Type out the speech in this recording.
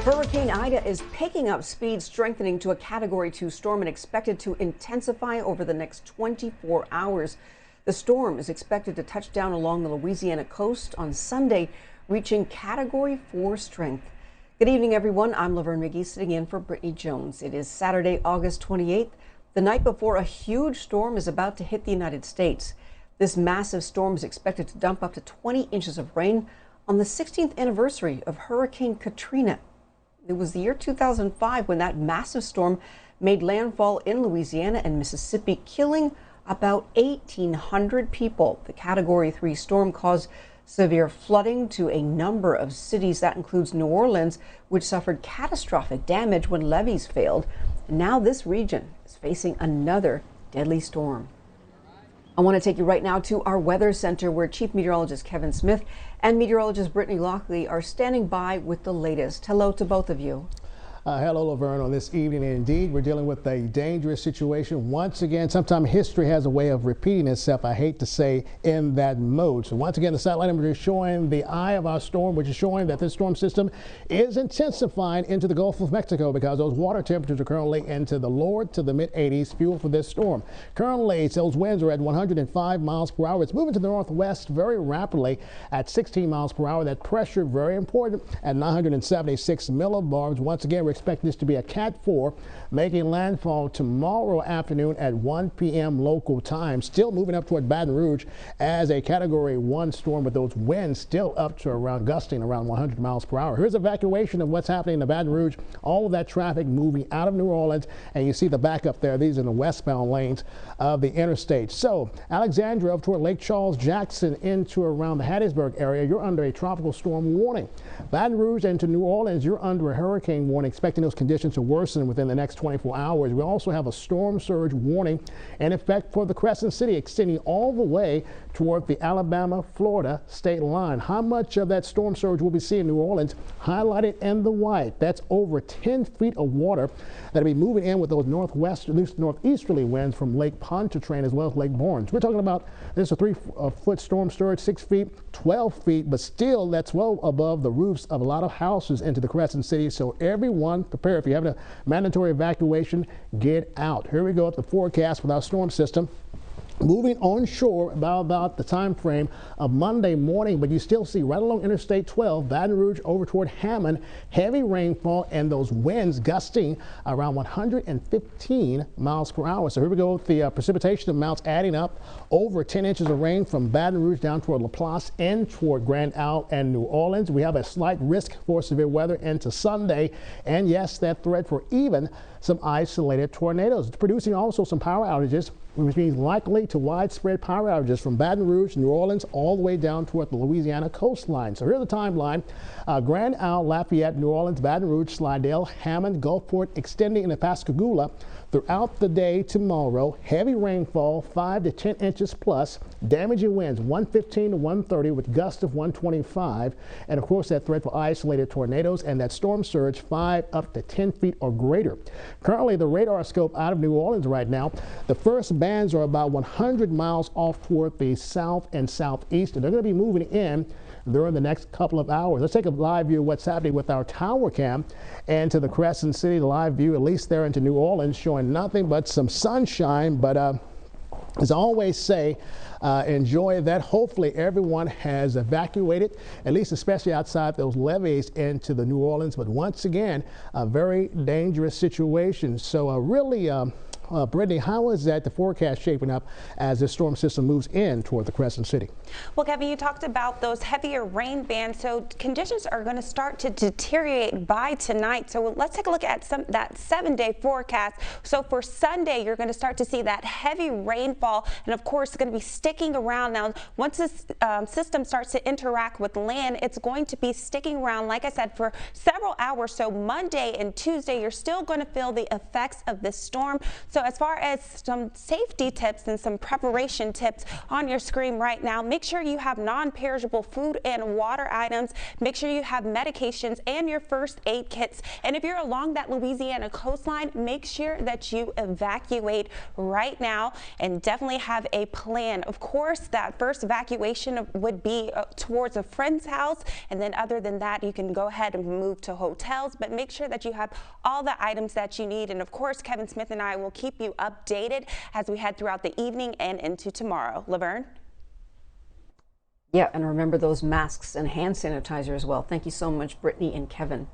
Hurricane Ida is picking up speed, strengthening to a Category 2 storm and expected to intensify over the next 24 hours. The storm is expected to touch down along the Louisiana coast on Sunday, reaching Category 4 strength. Good evening, everyone. I'm Laverne McGee sitting in for Brittany Jones. It is Saturday, August 28th, the night before a huge storm is about to hit the United States. This massive storm is expected to dump up to 20 inches of rain on the 16th anniversary of Hurricane Katrina. It was the year 2005 when that massive storm made landfall in Louisiana and Mississippi, killing about 1,800 people. The Category 3 storm caused severe flooding to a number of cities. That includes New Orleans, which suffered catastrophic damage when levees failed. And now this region is facing another deadly storm. I want to take you right now to our weather center, where Chief Meteorologist Kevin Smith and Meteorologist Brittany Lockley are standing by with the latest. Hello to both of you. Hello, Laverne. On this evening, indeed, we're dealing with a dangerous situation. Once again, sometimes history has a way of repeating itself, I hate to say, in that mode. So once again, the satellite image is showing the eye of our storm, which is showing that this storm system is intensifying into the Gulf of Mexico because those water temperatures are currently into the lower to the mid-80s, fuel for this storm. Currently, those winds are at 105 miles per hour. It's moving to the northwest very rapidly at 16 miles per hour. That pressure, very important, at 976 millibars. Once again, we're expecting this to be a Cat 4, making landfall tomorrow afternoon at 1 p.m. local time. Still moving up toward Baton Rouge as a Category 1 storm, with those winds still up to around gusting around 100 miles per hour. Here's evacuation of what's happening in Baton Rouge. All of that traffic moving out of New Orleans, and you see the backup there. These are the westbound lanes of the interstate. So Alexandria up toward Lake Charles, Jackson into around the Hattiesburg area, you're under a tropical storm warning. Baton Rouge into New Orleans, you're under a hurricane warning, expecting those conditions to worsen within the next 24 hours. We also have a storm surge warning in effect for the Crescent City, extending all the way toward the Alabama-Florida state line. How much of that storm surge we'll be seeing in New Orleans highlighted in the white? That's over 10 feet of water that'll be moving in with those northeasterly winds from Lake Pontchartrain as well as Lake Borgne. We're talking about this is a 3-foot storm surge, 6 feet, 12 feet, but still that's well above the roofs of a lot of houses into the Crescent City. So everyone prepare. If you have a mandatory evacuation, get out. Here we go at the forecast with our storm system. Moving onshore about the time frame of Monday morning, but you still see right along Interstate 12, Baton Rouge over toward Hammond, heavy rainfall and those winds gusting around 115 miles per hour. So here we go with the precipitation amounts adding up. Over 10 inches of rain from Baton Rouge down toward Laplace and toward Grand Isle and New Orleans. We have a slight risk for severe weather into Sunday, and yes, that threat for even some isolated tornadoes. It's producing also some power outages, which means likely to widespread power outages from Baton Rouge, New Orleans, all the way down toward the Louisiana coastline. So here's the timeline. Grand Isle, Lafayette, New Orleans, Baton Rouge, Slidell, Hammond, Gulfport, extending into Pascagoula throughout the day tomorrow. Heavy rainfall, 5 to 10 inches plus, damaging winds 115 to 130 with gusts of 125. And of course, that threat for isolated tornadoes and that storm surge 5 up to 10 feet or greater. Currently, the radar scope out of New Orleans right now, the first bands are about 100 miles off toward the south and southeast, and they're going to be moving in during the next couple of hours. Let's take a live view of what's happening with our tower cam and to the Crescent City. The live view, at least there into New Orleans, showing nothing but some sunshine. But as I always say, enjoy that. Hopefully everyone has evacuated, at least especially outside those levees into the New Orleans. But once again, a very dangerous situation. So really, Brittany, how is that the forecast shaping up as this storm system moves in toward the Crescent City? Well, Kevin, you talked about those heavier rain bands, so conditions are going to start to deteriorate by tonight. So let's take a look at that 7-day forecast. So for Sunday, you're going to start to see that heavy rainfall, and of course, it's going to be sticking around. Now, once this system starts to interact with land, it's going to be sticking around, like I said, for several hours. So Monday and Tuesday, you're still going to feel the effects of this storm. So So as far as some safety tips and some preparation tips on your screen right now, make sure you have non-perishable food and water items. Make sure you have medications and your first aid kits. And if you're along that Louisiana coastline, make sure that you evacuate right now and definitely have a plan. Of course, that first evacuation would be towards a friend's house, and then other than that, you can go ahead and move to hotels, but make sure that you have all the items that you need. And of course, Kevin Smith and I will keep you updated as we head throughout the evening and into tomorrow. Laverne? Yeah, and remember those masks and hand sanitizer as well. Thank you so much, Brittany and Kevin.